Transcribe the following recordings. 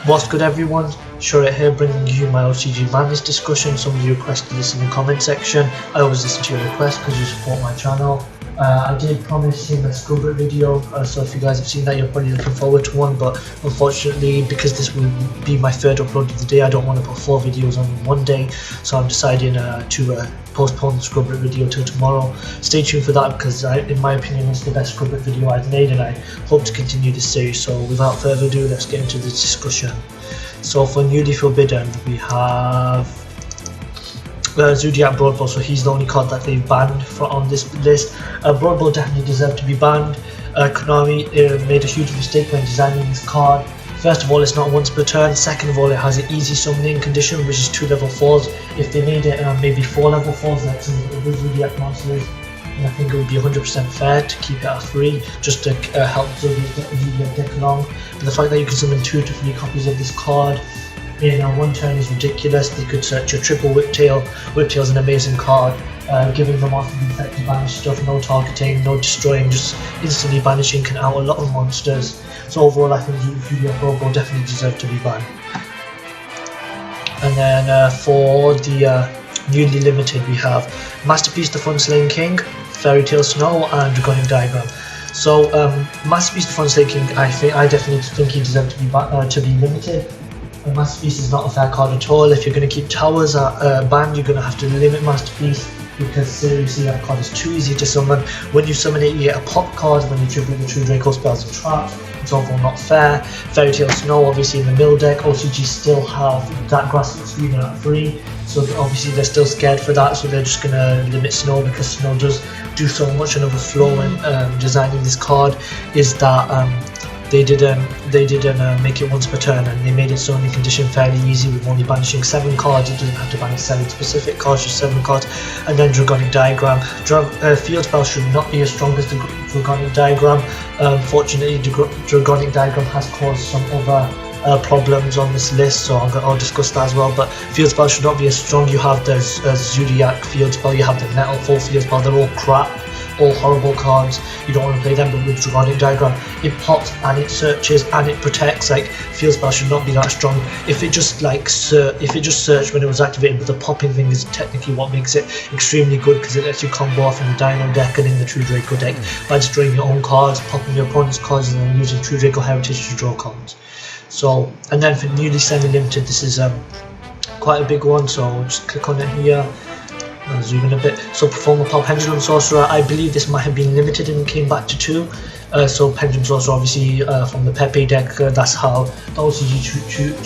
What's good everyone, Shurrit here bringing you my Ocg Banlist Discussion. Some of you requested this in the comment section. I always listen to your requests because you support my channel. I did promise him a Scrubber video, so if you guys have seen that, you're probably looking forward to one, but unfortunately because this will be my third upload of the day, I don't want to put 4 videos on one day, so I'm deciding to postpone the Scrubber video till tomorrow. Stay tuned for that because in my opinion it's the best Scrubber video I've made and I hope to continue this series. So without further ado, let's get into the discussion. So for newly forbidden we have Zodiac Broad Bowl, so he's the only card that they've banned on this list. Broad Bowl definitely deserved to be banned. Konami made a huge mistake when designing this card. First of all, it's not once per turn. Second of all, it has an easy summoning condition, which is 2 level 4s. If they made it maybe 4 level 4s like some of the Zodiac monsters, and I think it would be 100% fair to keep it at 3, just to help Zodiac deck along. But the fact that you can summon 2 to 3 copies of this card in one turn is ridiculous. They could search your triple Whiptail. Whiptail's an amazing card, giving them off the effective banish stuff, no targeting, no destroying, just instantly banishing can out a lot of monsters. So overall I think Zodiac Broad Bowl definitely deserved to be banned. And then for the newly limited we have Masterpiece the Fun Slaying King, Fairy Tale Snow and Draconic Diagram. So Masterpiece the Fun Slaying King, I definitely think he deserved to be limited. Masterpiece is not a fair card at all. If you're going to keep towers banned, you're going to have to limit Masterpiece, because seriously that card is too easy to summon. When you summon it, you get a pop card when you tribute the True Draco spells and traps. It's overall not fair. Fairy Tale Snow, obviously in the mill deck, OCG still have that Grassroots Screener at 3, so obviously they're still scared for that, so they're just going to limit Snow, because Snow does do so much. Another flaw when designing this card is that they didn't make it once per turn, and they made its summoning condition fairly easy with only banishing 7 cards. It doesn't have to banish 7 specific cards, just 7 cards. And then Draconic Diagram. Field Spell should not be as strong as the Draconic Diagram. Fortunately, Draconic Diagram has caused some other problems on this list, so I'll discuss that as well. But Field Spell should not be as strong. You have the Zodiac Field Spell, you have the Metal Full Field Spell, they're all crap. All horrible cards, you don't want to play them. But with Draconic Diagram, it pops and it searches and it protects. Like, Field Spell should not be that strong. If it just searched when it was activated, but the popping thing is technically what makes it extremely good, because it lets you combo off in the Dino deck and in the True Draco deck by destroying your own cards, popping your opponent's cards, and then using True Draco Heritage to draw cards. So, and then for newly semi-limited, this is quite a big one, so just click on it here. I'll zoom in a bit. So Performer Pal Pendulum Sorcerer, I believe this might have been limited and came back to 2. So Pendulum Sorcerer, obviously from the Pepe deck, that's how the OCG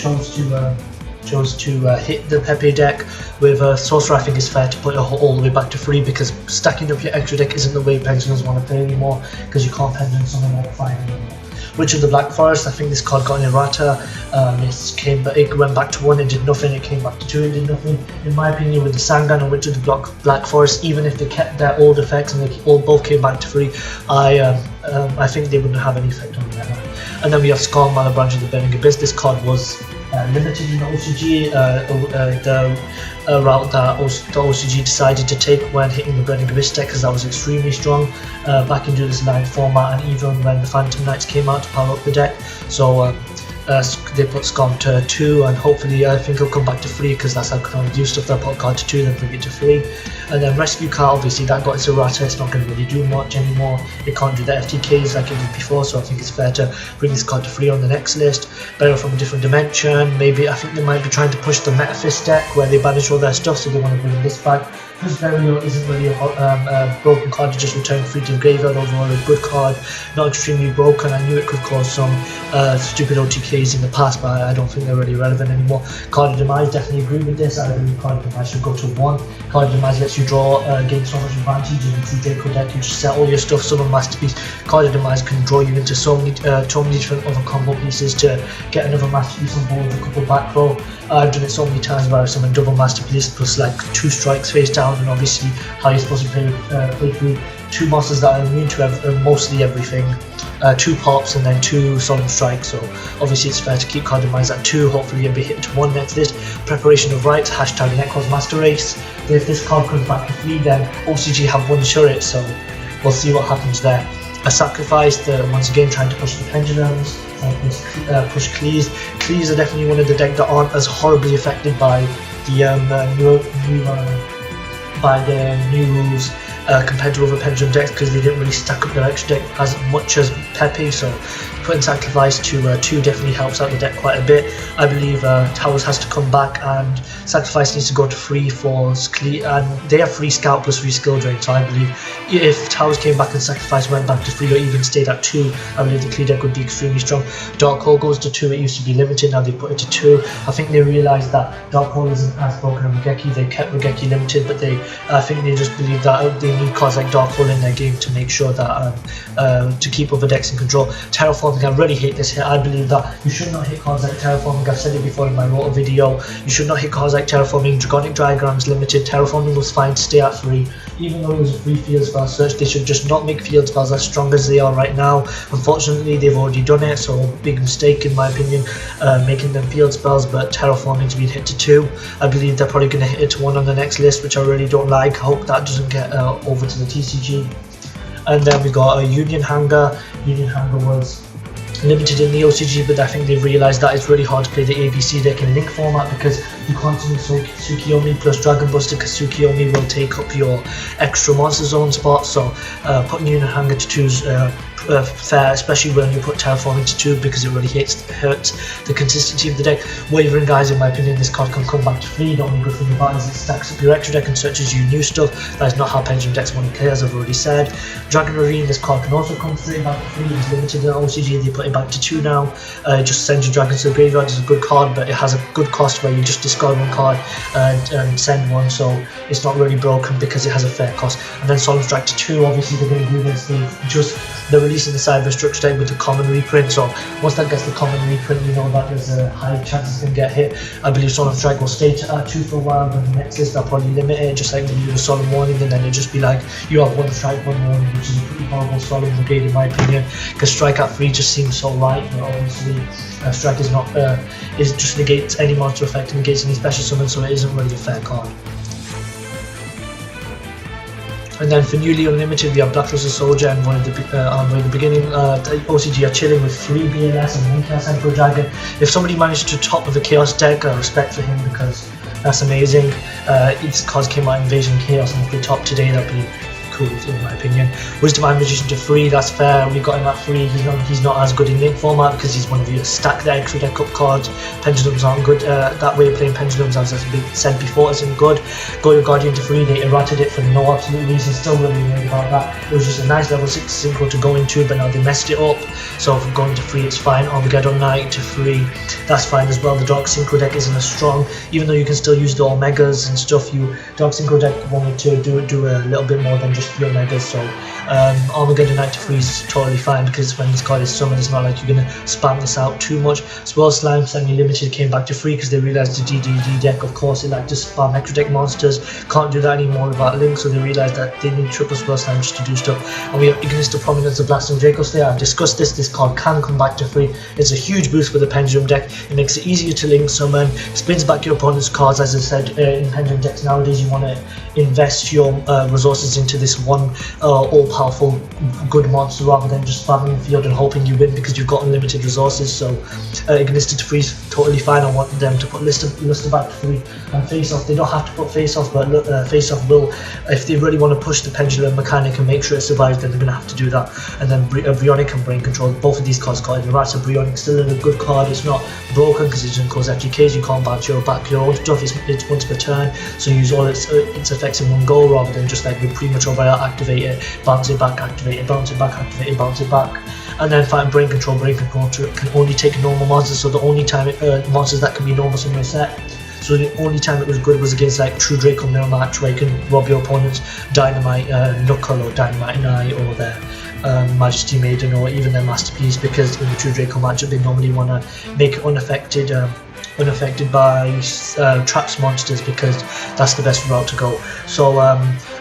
chose to hit the Pepe deck. With Sorcerer, I think it's fair to put it all the way back to 3, because stacking up your extra deck isn't the way Pendulums want to play anymore, because you can't Pendulum summon all 5 anymore. Witch of the Black Forest, I think this card got an errata. It went back to 1, it did nothing. It came back to 2, it did nothing. In my opinion, with the Sangan and Witch of the Black Forest, even if they kept their old effects and they both came back to 3, I think they wouldn't have any effect on them. And then we have Skull Malabranch of the Burning Abyss. This card was limited in the OCG, the route that the OCG decided to take when hitting the Burning Abyss deck, because that was extremely strong back in Duelist Line format, and even when the Phantom Knights came out to power up the deck. So they put Scum to 2, and hopefully I think it'll come back to 3, because that's how Konami do stuff. They'll put a card to 2, then bring it to 3. And then Rescue Card, obviously that got its errata. It's not going to really do much anymore. It can't do the FTKs like it did before, so I think it's fair to bring this card to 3 on the next list. Better from a different dimension. Maybe I think they might be trying to push the Metafist deck where they banish all their stuff, so they want to bring this back. Plus Burial isn't really a broken card, to just return 3 to the graveyard. Overall a good card, not extremely broken. I knew it could cause some stupid OTKs in the past, but I don't think they're really relevant anymore. Card of Demise, definitely agree with this. I believe Card of Demise should go to 1. Card of Demise lets you draw, gain so much advantage in the True Draco deck. You just set all your stuff, summon Masterpiece. Card of Demise can draw you into so many different other combo pieces to get another Masterpiece on board with a couple back row. I've done it so many times where I summon double Masterpiece plus like 2 strikes face down, and obviously how you're supposed to play through 2 monsters that are immune to mostly everything, 2 pops and then 2 solemn strikes. So obviously it's fair to keep Card of Demise at 2. Hopefully it'll be hit to 1 next list. Preparation of Rites, hashtag Necros Master Race. If this card comes back to 3, then OCG have 1 Shurrit, so we'll see what happens there. a sacrifice. Once again trying to push the pendulums, push Cleese. Cleese are definitely one of the deck that aren't as horribly affected by the new rules compared to other pendulum decks, because they didn't really stack up their extra deck as much as Pepe. So putting sacrifice to 2 definitely helps out the deck quite a bit. I believe Towers has to come back, and sacrifice needs to go to 3 for Cleese, and they have 3 scout plus 3 skill drain. So I believe if Towers came back and sacrifice went back to 3 or even stayed at 2, I believe the Cleese deck would be extremely strong. Dark Hole goes to 2. It used to be limited, now they put it to 2. I think they realised that Dark Hole isn't as broken as Regeki. They kept Regeki limited, but I think they just believe that they need cards like Dark Hole in their game to make sure that to keep other decks in control. Terraforming, I really hate this hit. I believe that you should not hit cards like Terraforming. I've said it before in my Roto video. You should not hit cards like Terraforming. Dragonic Diagrams limited. Terraforming was fine to stay at 3. Even though it was a free field spell search, they should just not make field spells as strong as they are right now. Unfortunately, they've already done it, so big mistake in my opinion, making them field spells. But Terraforming to be hit to 2, I believe they're probably going to hit it to 1 on the next list, which I really don't like. I hope that doesn't get over to the TCG. And then we got a Union Hanger. Union Hanger was limited in the OCG, but I think they've realised that it's really hard to play the ABC deck in Link format, because you can't use Tsukiyomi plus Dragon Buster, because Tsukiyomi will take up your extra Monster Zone spot. So putting Union Hanger to 2 is fair, especially when you put Terraforming to 2, because it really hurts the consistency of the deck. Wavering Guys, in my opinion, this card can come back to 3. The only good thing about it is it stacks up your extra deck and searches you new stuff. That is not how pendulum decks want to play, as I've already said. Dragon Marine, this card can also come straight back to 3. It's limited in OCG, they put it back to 2 now. It just sends your dragons to the graveyard. It's a good card, but it has a good cost where you just discard 1 card and send 1, so it's not really broken because it has a fair cost. And then Solemn Strike to 2, obviously they're going to do this. They're releasing the Cyber Structure deck with the common reprint, so once that gets the common reprint, you know that there's a high chance it's going to get hit. I believe Solemn Strike will stay at 2 for a while, but the next list they'll probably limit it, just like when you do a Solemn Warning, and then it'll just be like you have 1 strike, 1 warning, which is a pretty horrible Solemn Brigade in my opinion, because strike at 3 just seems so light. But obviously strike is not it just negates any monster effect and negates any special summon, so it isn't really a fair card. And then for newly unlimited, we have Black Luster Soldier and one of the beginning OCG are chilling with 3 BLS and 1 Chaos Emperor Dragon. If somebody managed to top with a Chaos deck, respect for him, because that's amazing. Its cards came out Invasion Chaos, and if they top today, that'd be cool in my opinion. Wisdom Eye Magician to 3, that's fair. We got him at 3. He's not as good in Link format because he's one of your stack the extra deck up cards. Pendulums aren't good. That way of playing Pendulums, as has been said before, isn't good. Goyo Guardian to 3, they errated it for no absolute reason. Still really worried about that. It was just a nice level 6 synchro to go into, but now they messed it up. So from going to 3, it's fine. Armageddon Knight to 3, that's fine as well. The Dark Synchro deck isn't as strong, even though you can still use the Omegas and stuff. Dark Synchro deck wanted to do a little bit more than just 3 Omegas, so Armageddon Knight to 3 is totally fine, because when this card is summoned, it's not like you're going to spam this out too much. Swirl Slime semi-limited came back to 3 because they realised the DDD deck, of course, it like to spam extra deck monsters. Can't do that anymore without Link, so they realised that they need triple Swirl Slime just to do stuff. And we have Ignis of Prominence of Blasting Draco Slayer. I've discussed this card can come back to 3. It's a huge boost for the Pendulum deck. It makes it easier to Link summon, spins back your opponent's cards. As I said, in Pendulum decks nowadays, you want to invest your resources into this one all-powerful good monster rather than just spamming the field and hoping you win because you've got unlimited resources. So Ignis to 3 is totally fine. I want them to put Luster back to 3 and Face Off. They don't have to put Face Off, but Face Off will, if they really want to push the Pendulum mechanic and make sure it survives, then they're going to have to do that. And then Brionic and Brain Control, both of these cards got in the right. So Brionic still a good card. It's not broken because it doesn't cause FGKs. You can't bounce back your own stuff. It's once per turn, so you use all its effects in one go rather than just like with premature by activate it, bounce it back, activate it, bounce it back, activate it, bounce it back. And then fighting Brain Control can only take normal monsters, so the only time monsters that can be normal in your set. So the only time it was good was against like True Draco Mill match, where you can rob your opponent's Dynamite Knuckle or Dynamite Eye or their Majesty Maiden or even their Masterpiece, because in the True Draco matchup they normally want to make it unaffected unaffected by traps monsters, because that's the best route to go. So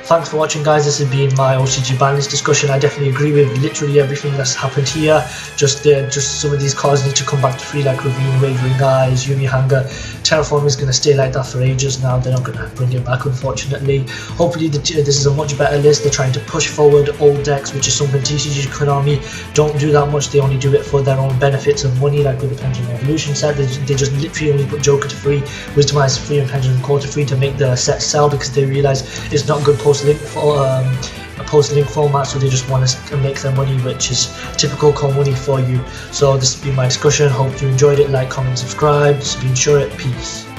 thanks for watching, guys. This has been my Ocg Banlist discussion. I definitely agree with literally everything that's happened here. Just some of these cards need to come back to free, like Ravine, Wavering Eyes, Yumi Hanger. Terraform is going to stay like that for ages now. They're not going to bring it back, unfortunately. Hopefully this is a much better list. They're trying to push forward old decks, which is something TCG Konami don't do that much. They only do it for their own benefits and money, like with the Pendulum Evolution set. They just literally only put Joker to free, Wisdom Eyes free, and Pendulum Core to free to make the set sell, because they realize it's not good post-link for a post-link format, so they just want to make their money, which is typical cold money for you. So this has been my discussion. Hope you enjoyed it. Like, comment, subscribe. This has been Short. Peace.